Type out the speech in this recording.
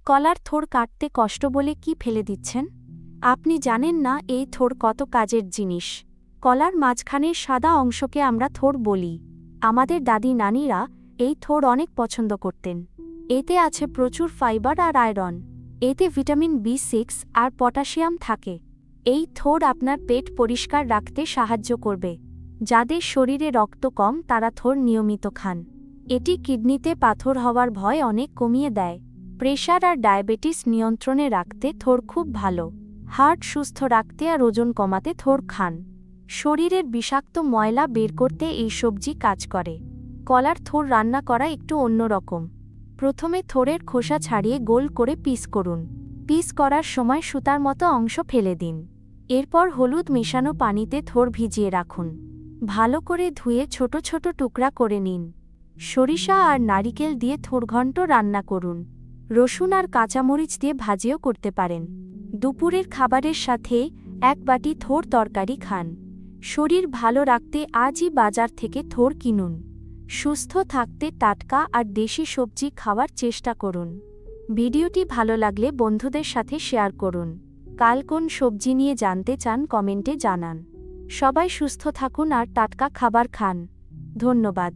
কলার থোড় কাটতে কষ্ট বলে কি ফেলে দিচ্ছেন? আপনি জানেন না এই থোড় কত কাজের জিনিস। কলার মাঝখানের সাদা অংশকে আমরা থোড় বলি। আমাদের দাদি নানিরা এই থোড় অনেক পছন্দ করতেন। এতে আছে প্রচুর ফাইবার আর আয়রন। এতে ভিটামিন B6 আর পটাশিয়াম থাকে। এই থোড় আপনার পেট পরিষ্কার রাখতে সাহায্য করবে। যাদের শরীরে রক্ত কম তারা থোড় নিয়মিত খান। এটি কিডনিতে পাথর হওয়ার ভয় অনেক কমিয়ে দেয়। প্রেশার আর ডায়াবেটিস নিয়ন্ত্রণে রাখতে থোড় খুব ভালো। হার্ট সুস্থ রাখতে আর ওজন কমাতে থোড় খান। শরীরের বিষাক্ত ময়লা বের করতে এই সবজি কাজ করে। কলার থোড় রান্না করা একটু অন্যরকম। প্রথমে থোড়ের খোসা ছাড়িয়ে গোল করে পিস করুন। পিস করার সময় সুতার মতো অংশ ফেলে দিন। এরপর হলুদ মেশানো পানিতে থোড় ভিজিয়ে রাখুন। ভালো করে ধুয়ে ছোট ছোট টুকরা করে নিন। সরিষা আর নারিকেল দিয়ে থোড়ঘণ্ট রান্না করুন। রসুন আর কাঁচামরিচ দিয়ে ভাজিও করতে পারেন। দুপুরের খাবারের সাথে 1 বাটি থোড় তরকারি খান। শরীর ভালো রাখতে আজই বাজার থেকে থোড় কিনুন। সুস্থ থাকতে টাটকা আর দেশি সবজি খাওয়ার চেষ্টা করুন। ভিডিওটি ভালো লাগলে বন্ধুদের সাথে শেয়ার করুন। কাল কোন সবজি নিয়ে জানতে চান কমেন্টে জানান। সবাই সুস্থ থাকুন আর টাটকা খাবার খান। ধন্যবাদ।